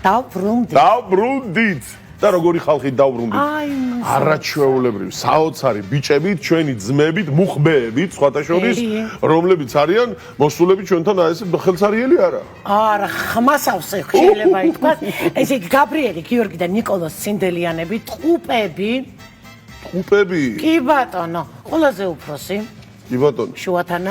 დავბრუნდით და როგორი ხალხი დავბრუნდით არაჩვეულებრივი საოცარი ბიჭებით ჩვენი ძმებით მუხბეებით სხვათა შორის რომლებიც არიან მოსულები ჩვენთან აი ეს ხელსარიელი არა ხმასავსე შეიძლება ითქვას ესე იგი გაბრიელი გიორგი და ნიკოლოზ სინდელიანები ტყუპები კი ბატონო ყველაზე უფროსი კი ბატონო შუათანა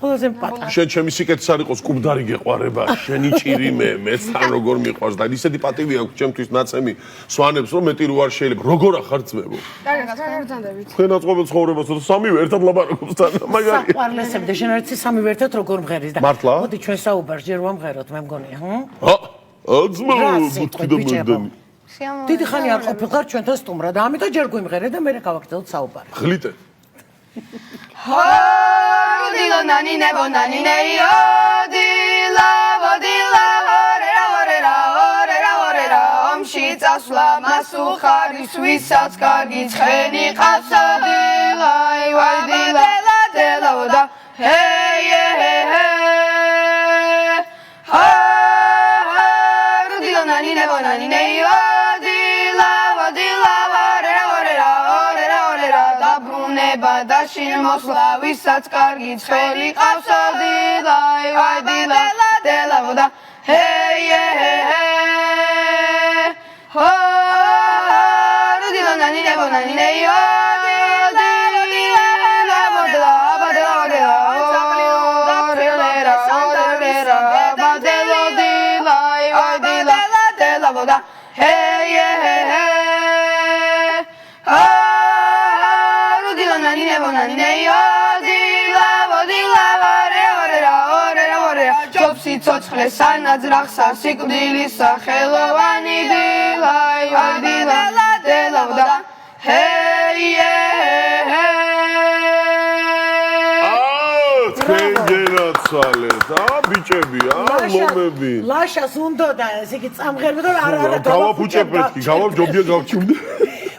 ყველაზე პატარა შენ ჩემი სიკეთეს არ იყოს კუბდარი გეყვარება შენი ჭირი მეც თან როგორ მიყვარს და ისეთი პატივი აქვს ჩემთვის ნაცემი სვანებს რომ მეტი რო არ შეიძლება როგორ ახარ ძმებო კარგად თქვენ აწყობილ ცხოვრებას და სამივე ერთად ლაპარაკობს თან მაგარია საყვარლესები და შენ ერთი სამივე ერთად როგორ მღერის და მოდი ჩვენ საუბარს ჯერ ვამღეროთ მე მგონია ძმო დიდი ხანი არ ყოფილიყარ ჩვენთან სტუმრად და ამიტომ ჯერ გვიმღერე და მე გავაგრძელოთ საუბარი ხლიტე Dilo nani nebo nani neyo dila vodila orera omshi tasla masukhari swisats kargi tkheni qavsa dila ay dila dela voda hey dilo nani nebo nani neyo Badashin mosla visats kargi tkheli qavsa dila ay dila dela voda hey dilo nani nebo nani neyo Ცოცხლე სანაძრახსა სიკვდილისა ხელოვანი დილა დილა დელავდა გენაცვალეთ ბიჭები მომები ლაშას უნდა და ესე იგი წამღერდა და არა გავაფუჭებთ კი გავამჯობია გავჩუმდი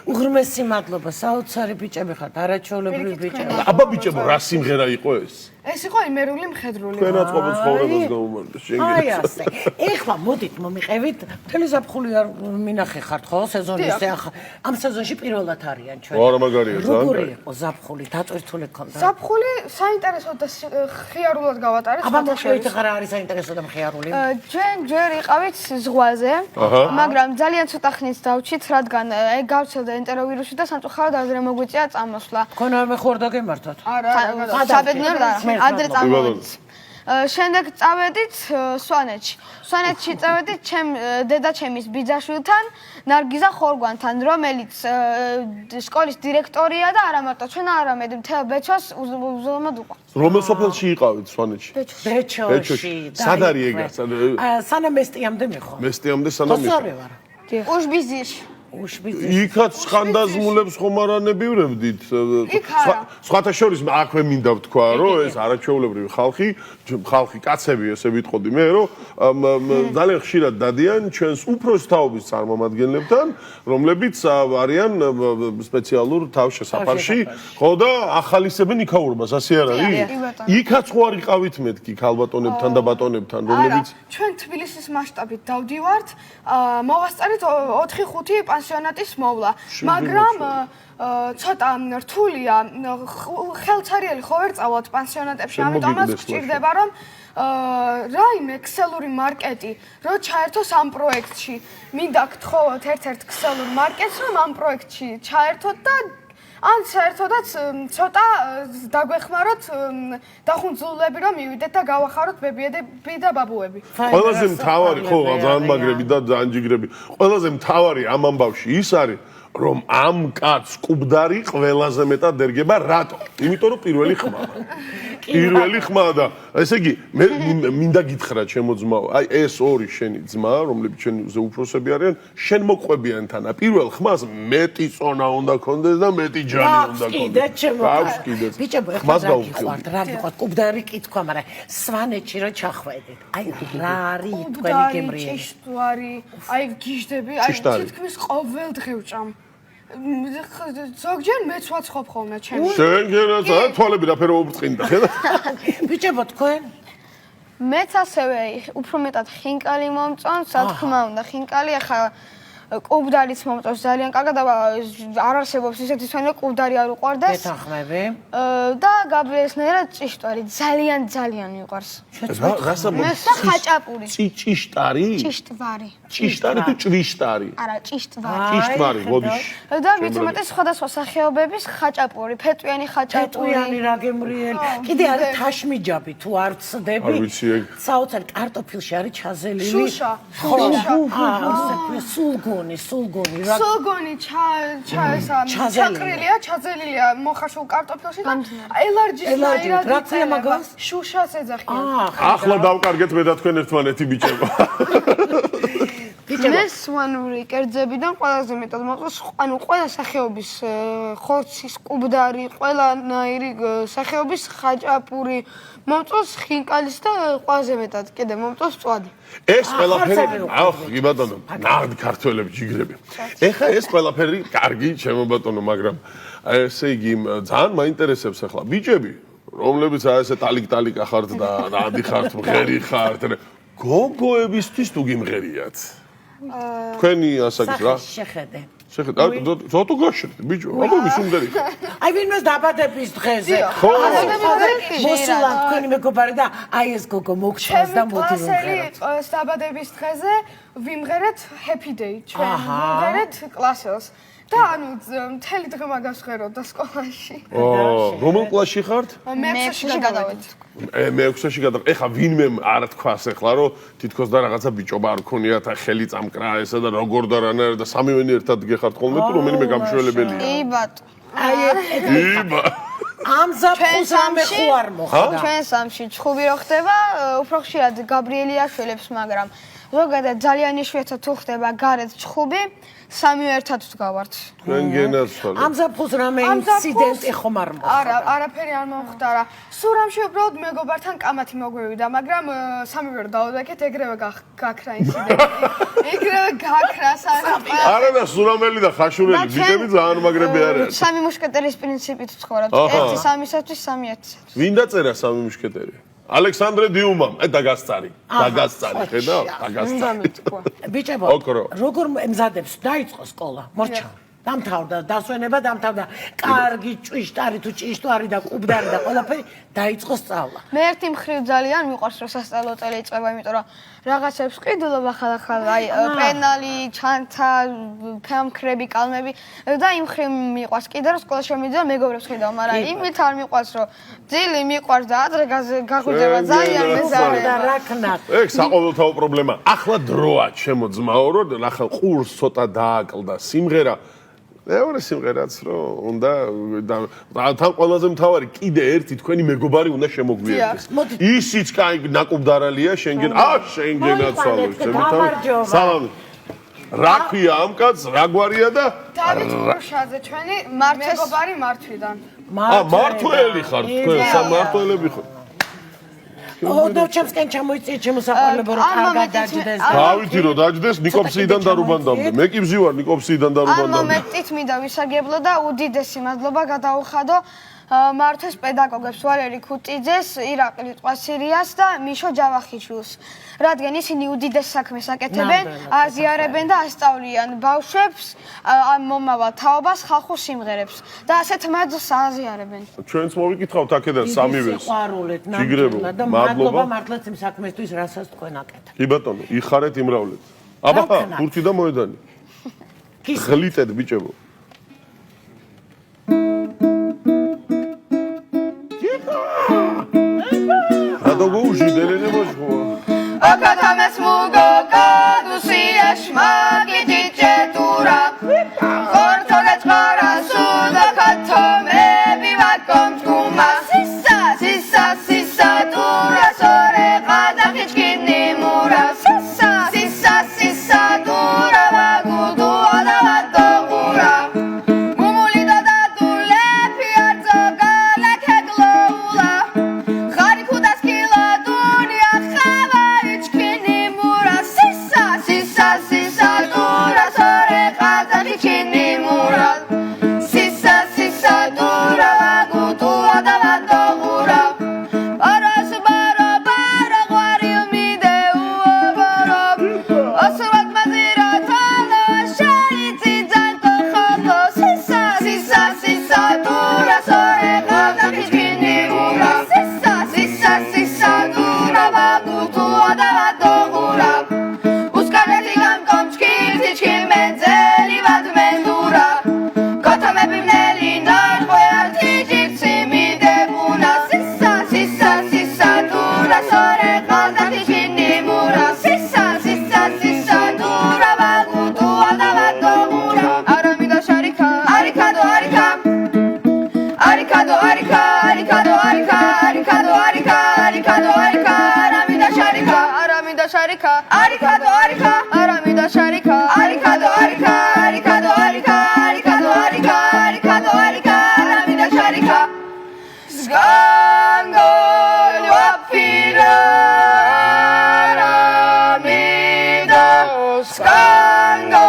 უღრმესი მადლობა საოცარი ბიჭები ხართ არაჩვეულებრივი ბიჭები აბა ბიჭებო რა სიმღერა იყო ეს იყო იმერული მხედრული თქვენ აწყობილ ცხოვრებას გამომართ შენ აი ასე ეხლა მოდით მომიყევით მთელი ზაფხული არ მინახე ხართ ხო სეზონის ამ სეზონში პირველად არიან ჩვენ არა მაგარია ძალიან როგორი იყო ზაფხული დატვირთული ქონდა ზაფხული საინტერესო და ხიარულად გავატარეთ აბა მოშევით ხარ არის საინტერესო და მხიარული ჩვენ ჯერ იყავით ზღვაზე მაგრამ ძალიან ცოტა ხნით დავჩით რადგან გავცელდა ენტეროვირუსი და სამწუხაროდ ადრე მოგვიწია წამოსვლა თქვენ არ მეხوارდა გემართოთ არა საბედნიეროდ არა ადრე წამოვიდით შემდეგ წავედით სვანეთში წავედით დედაჩემის ბიძაშვილთან ნარგიზა ხორგვანთან რომელიც სკოლის დირექტორია და არა მარტო ჩვენ არამედ მთელ ბეჩოს უზომოდ უყვარს რომელ სოფელში იყავით სვანეთში ბეჩოში სად არის ეგ სანამ მესტიამდე მეხო მესტიამდე სანამ მეხო უშბიზიაში იქაც ხანდაზმულებს ხომ არ ანებივრებდით სხვათა შორის აქვე მინდა ვთქვა რომ ეს არაჩვეულებრივი ხალხი კაცები ესე ვიტყოდი მე რომ ძალიან ხშირად დადიან ჩვენს უფროს თაობის წარმომადგენლებთან რომლებიც არიან სპეციალურ თავშესაფარში ხო და ახალისებენ იქაურობას ასე არ არის იქაც ხო არ იყავით მეთქი ქალბატონებთან და ბატონებთან რომლებიც ჩვენ თბილისის მასშტაბით დავდივართ მოვასწარით 4-5 პანსიონატის მოვლა, მაგრამ ცოტა რთულია ხელცარიელი ხო ვერ წავალთ პანსიონატებში, ამიტომაც გჭირდება რომ რაიმე ქსელური მარკეტი რო ჩაერთოს ამ პროექტში. მინდა გთხოვოთ ერთ-ერთ ქსელურ მარკეტს რომ ამ პროექტში ჩაერთოთ და ან საერთოდაც ცოტა დაგვეხმაროთ დახუნძულები რომ მივიდეთ და გავახაროთ ბებიები და ბაბუები. ყველაზე მთავარი ხო ძალიან მაგრები და ძალიან ჯიგრები. ყველაზე მთავარი ამ ამბავში ის არის რომ ამ კაცს კუბდარი ყველაზე მეტად ერგება რატო? იმიტომ რომ პირველი ხმა და ესე იგი მე მინდა გითხრა ჩემო ძმაო, აი ეს ორი შენი ძმა, რომლებიც შენი უფროსები არიან, შენ მოყვებიან თანა პირველ ხმას მეტი წონა უნდა კონდეს და მეტი ჯანი უნდა კონდეს. აქვს კიდე. ბიჭებო, ეხლა რა გიყვართ, რა გიყვართ, კუბდარი კითხვა, მაგრამ სვანეთში რო ჩახვედით. აი რა არის თქვენი გემრიელი? ჭიშტვარი, აი გიჟდები, აი თითქმის ყოველ დღე ვჭამ. ზოგჯერ მეც ვაცხობ ხოლმე ჩემს. შენ გენაც თვალები რაფერო უბწყინდა, ხედავ? ბიჭებო თქვენ? მეც ასევე უფრო მეტად ხინკალი მომწონს, რა თქმა უნდა, ხინკალი ახლა კუბდარიც მომწონს ძალიან კარგად, არ არსებობს ისეთი თვენი, კუბდარი არ უყვარდეს. გეთანხმები? და გაბრიელსნაირად ჭიშტარი ძალიან მიყვარს. რასაბა? და ხაჭაპური. ჭიშტარი? ჭიშტვარი. ჭიშტარი თუ ჭვიშტარი? არა, ჭიშტვარი. ჭიშტვარი, გოდიშ. და მით უმეტეს სხვადასხვა სახეობების ხაჭაპური, ფეტვიანი ხაჭაპური. ფეტვიანი რა გემრიელი. კიდე არის თაშმიჯაბი თუ არ ცდები. არ ვიცი ეგ. საოცარი კარტოფილში არის ჩაზელილი. შუშა. სულგუნი რა. სულგუნი ჩაყრილია, ჩაძელილია მოხარშულ კარტოფილში და ელარჯის რა თქმა მაგას? შუშას ეძახიან. ახლა დავკარგეთ მე და თქვენ ერთმანეთი ბიჭებო. მე სვანური კერძებიდან ყველაზე მეტად მომწონს, ანუ ყველა სახეობის ხორცის, კუბდარი, ყველანაირი სახეობის ხაჭაპური მომწონს, ხინკალის და ყველაზე მეტად კიდე მომწონს მწვადი. ეს ყველაფერი, კი ბატონო, ნაღდი ქართველები ჯიგრები. ეხა ეს ყველაფერი კარგი, ჩემო ბატონო, მაგრამ ესე იგი ძალიან მაინტერესებს ახლა ბიჭები, რომლებიც ასე ტალიკ-ტალიკ ახართ და რადი ხართ, მღერი ხართ, გოგოებისთვის თუ გიმღერიათ? თქვენი ასაკის რა? შეხედე. შეხედე, ზოთო გაშერდ, ბიჭო, აბა ვისუნდერი. აი ვინმეს დაბადების დღეზე. ხო. მოსულა თქვენი მეგობარი და აი ეს გოგო მოგჩას და მოდი ვიმღეროთ. ჩემი დაბადების დღეზე ვიმღერეთ Happy Day, ჩვენ ვიმღერეთ კლასელს. და ანუ მთელი დღე მაგას ვღეროდა სკოლაში. რომელ კლასში ხართ? მე-6-ში გადავედი. მე-6-ში გადავედი. ეხა ვინმე არ თქვას ეხლა რომ თითქოს და რაღაცა ბიჭობა არ ქონიათ, ხელი წამკრა ესა და როგორ და რანაირად და სამივენი ერთად გეხართ ხოლმე თუ რომელიმე გამშველებელია. კი ბატონო. იბა. ამზაფხულს რამე ხوار მოხდა. ჩვენ სამში ჩხუბი რო ხდება, უფრო ხშირად გაბრიელი აშველებს, მაგრამ ზოგადად ძალიან იშვიათად თუ ხდება გარეთ ჩხუბი, სამი ერთად ვდგავართ. თქვენ გენაცვალე. ამზაფხულს რამე ინციდენტი ხომ არ მოხდა? არა, არაფერი არ მომხდარა. სულ რამში უბრალოდ მეგობართან კამათი მოგვივიდა, მაგრამ სამივე რო დავდაკეთ, ეგრევე გაქრა ინციდენტი. ეგრევე გაქრა სამი. არა და სურამელი და ხაშურელი ბიჭები ძალიან მაგრები არიან. სამი მუშკეტერის პრინციპით ვცხოვრობთ. ერთი სამისათვის, სამი ერთისათვის. ვინ დაწერა სამი მუშკეტერი? ალექსანდრე დიუმამ, დაგასწარი, ხედავ? დაგასწარი. ბიჭებო, როგორ ემზადებს დაიწყო სკოლა? მორჩა. დამთავრდა დასვენება, დამთავრდა. კარგი ჭვიშტარი თუ ჭიშტვარი და კუბდარი და ყველაფერი დაიწყო სწავლა. მე ერთი მხრივ ძალიან მიყვარს რომ სასწავლო წელი იწყება, იმიტომ რომ რაღაცებს ყიდულობ ახალ-ახალ, აი პენალი, ჩანთა, ფამქრები, კალმები და იმ მხრივ მიყვარს კიდე რომ სკოლაში მიდია მეგობრებს ხედავ, მაგრამ იმით არ მიყვარს რომ ძილი მიყვარს და ადრე გაგვიდება ძალიან მეზარე და რა ქნათ. ეგ საყოველთაო პრობლემა. ახლა დროა ჩემო ძმაო, რომ ახლა ყურს ცოტა დააკლდა სიმღერა. მეორე სიმღერაც რომ უნდა თან ყველაზე მთავარი კიდე ერთი თქვენი მეგობარი უნდა შემოგვიერთდეს. ისიც კაი ნაკუბდარალია შენგენ, შენგენაცვალო შემითავ. სალამი. რა ქვია ამ კაცს, რა გვარია და დავით გუშაძე ჩვენი მეგობარი მართვიდან. მართველი ხარ თქვენ, სამართველები ხარ. დავჩემსკენ ჩამოიწიე ჩემოსაყარლებო რომ კარგად დაჯდეს. დავითი რომ დაჯდეს ნიკოფსიიდან დარუბანდამდე. მე კი ვზივარ ნიკოფსიიდან დარუბანდამდე. ამ მომენტით მინდა ვისაგებლო და უდიდესი მადლობა გადაუხადო მართვეს პედაგოგებს ვალერი ქუტიძეს, ირაკლი ტყვასირიას და მიშო ჯავახიჩვილს. რადგან ისინი უდიდეს საქმეს აკეთებენ, აზიარებენ და ასწავლიან ბავშვებს ამ მომავალ თაობას ხალხურ სიმღერებს და ასეთ მადლს აზიარებენ. ჩვენც მოვიკითხავთ აქედან სამივეს. სიყვარულით, ჯიგრებო, და მადლობა მართლაც იმ საქმესთვის, რასაც თქვენ აკეთებთ. კი ბატონო, იხარეთ იმრავლეთ. აბა, თურქი და მოედანი. ღლიტეთ ბიჭებო. Adogouji delene boşko. Akatames mugo kadusiesh magitichetura. Kortoget qarasuda katome bivakom tkuma. Sissa dura sore qadakhchkini mura. Sissa dura vagudu adavadogura. Gumulida da dule piazza galakegloula. Kharikudas kila dunya khava ichkini mura. არიკა არიკადო არიკა არიკადო არიკა არიკადო არიკა არიკადო არიკა რამიდა შარიკა სგანგოლო აფირა რამიდა სგანგოლო